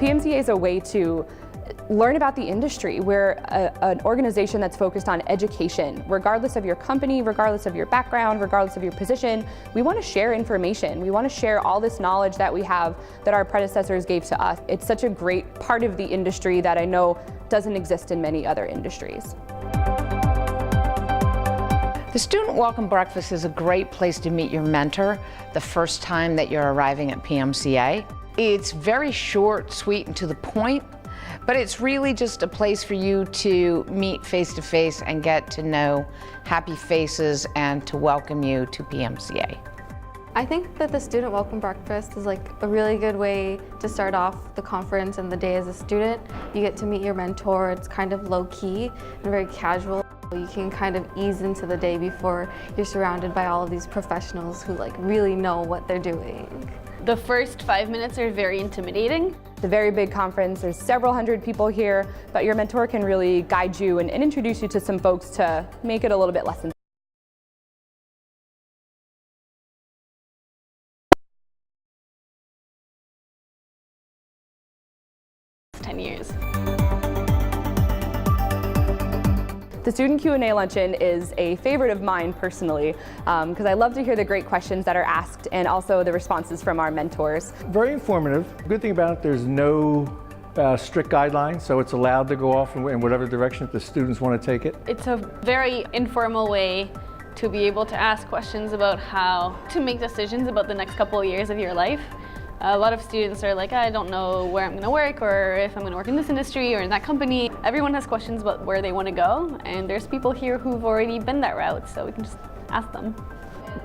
PMCA is a way to learn about the industry. We're an organization that's focused on education. Regardless of your company, regardless of your background, regardless of your position, we want to share information. We want to share all this knowledge that we have that our predecessors gave to us. It's such a great part of the industry that I know doesn't exist in many other industries. The Student Welcome Breakfast is a great place to meet your mentor the first time that you're arriving at PMCA. It's very short, sweet, and to the point, but it's really just a place for you to meet face to face and get to know happy faces and to welcome you to PMCA. I think that the Student Welcome Breakfast is like a really good way to start off the conference and the day as a student. You get to meet your mentor. It's kind of low-key and very casual. You can kind of ease into the day before you're surrounded by all of these professionals who really know what they're doing. The first 5 minutes are very intimidating. It's a very big conference. There's several hundred people here, but your mentor can really guide you and introduce you to some folks to make it a little bit less intimidating. 10 years. The Student Q&A Luncheon is a favorite of mine personally, because I love to hear the great questions that are asked and also the responses from our mentors. Very informative. Good thing about it, there's no strict guidelines, so it's allowed to go off in whatever direction the students want to take it. It's a very informal way to be able to ask questions about how to make decisions about the next couple of years of your life. A lot of students are like, I don't know where I'm going to work or if I'm going to work in this industry or in that company. Everyone has questions about where they want to go, and there's people here who've already been that route, so we can just ask them.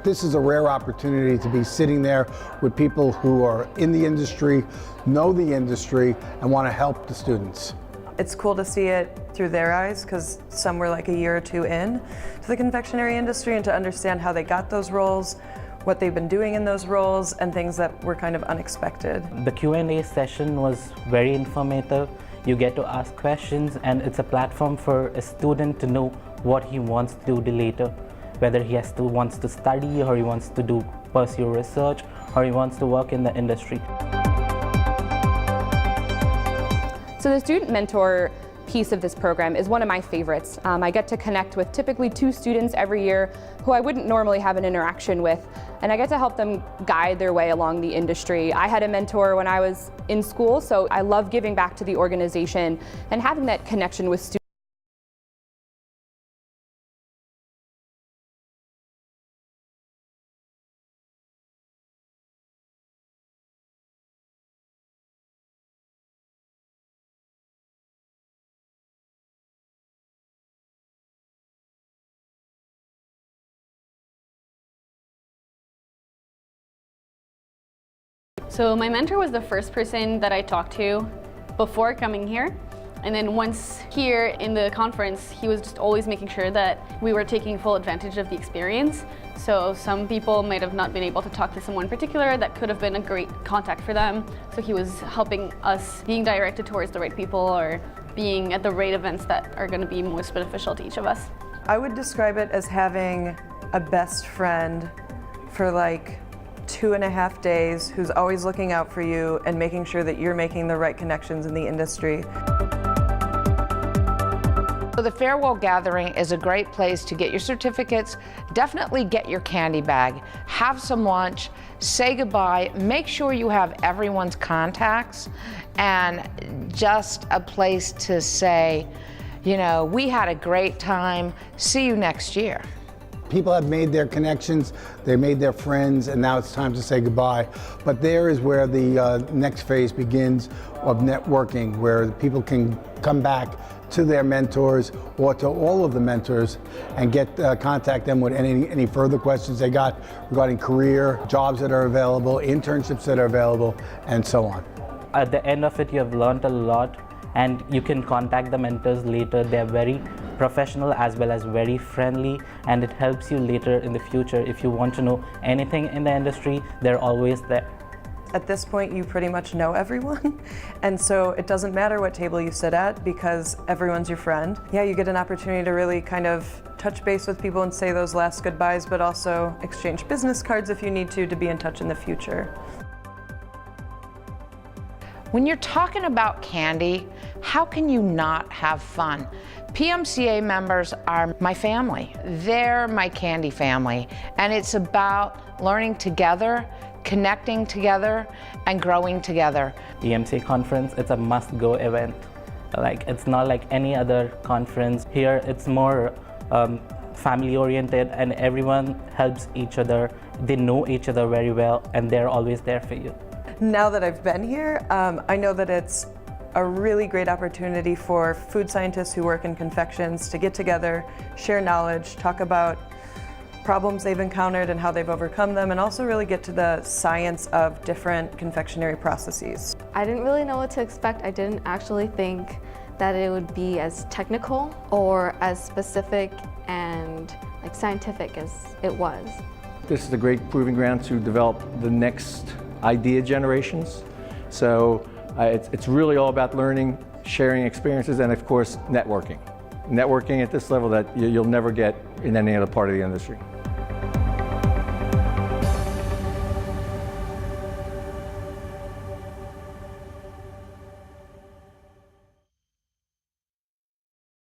This is a rare opportunity to be sitting there with people who are in the industry, know the industry, and want to help the students. It's cool to see it through their eyes because some were like a year or two in to the confectionery industry, and to understand how they got those roles, what they've been doing in those roles, and things that were kind of unexpected. The Q&A session was very informative. You get to ask questions, and it's a platform for a student to know what he wants to do later, whether he wants to study, or he wants to pursue research, or he wants to work in the industry. So the student mentor piece of this program is one of my favorites. I get to connect with typically 2 students every year who I wouldn't normally have an interaction with, and I get to help them guide their way along the industry. I had a mentor when I was in school, so I love giving back to the organization and having that connection with students. So my mentor was the first person that I talked to before coming here. And then once here in the conference, he was just always making sure that we were taking full advantage of the experience. So some people might have not been able to talk to someone in particular that could have been a great contact for them. So he was helping us being directed towards the right people or being at the right events that are going to be most beneficial to each of us. I would describe it as having a best friend for like 2.5 days who's always looking out for you and making sure that you're making the right connections in the industry. So the farewell gathering is a great place to get your certificates, definitely get your candy bag, have some lunch, say goodbye, make sure you have everyone's contacts, and just a place to say, you know, we had a great time, see you next year. People have made their connections, they made their friends, and now it's time to say goodbye. But there is where the next phase begins of networking, where people can come back to their mentors or to all of the mentors and contact them with any further questions they got regarding career, jobs that are available, internships that are available, and so on. At the end of it, you have learned a lot, and you can contact the mentors later. They're very professional as well as very friendly, and it helps you later in the future. If you want to know anything in the industry, they're always there. At this point, you pretty much know everyone, and so it doesn't matter what table you sit at because everyone's your friend. Yeah, you get an opportunity to really kind of touch base with people and say those last goodbyes, but also exchange business cards if you need to be in touch in the future. When you're talking about candy, how can you not have fun? PMCA members are my family. They're my candy family. And it's about learning together, connecting together, and growing together. PMCA conference, it's a must-go event. Like, it's not like any other conference. Here, it's more family-oriented, and everyone helps each other. They know each other very well, and they're always there for you. Now that I've been here, I know that it's a really great opportunity for food scientists who work in confections to get together, share knowledge, talk about problems they've encountered and how they've overcome them, and also really get to the science of different confectionery processes. I didn't really know what to expect. I didn't actually think that it would be as technical or as specific and like scientific as it was. This is a great proving ground to develop the next idea generations. So it's really all about learning, sharing experiences, and of course, networking. Networking at this level that you'll never get in any other part of the industry.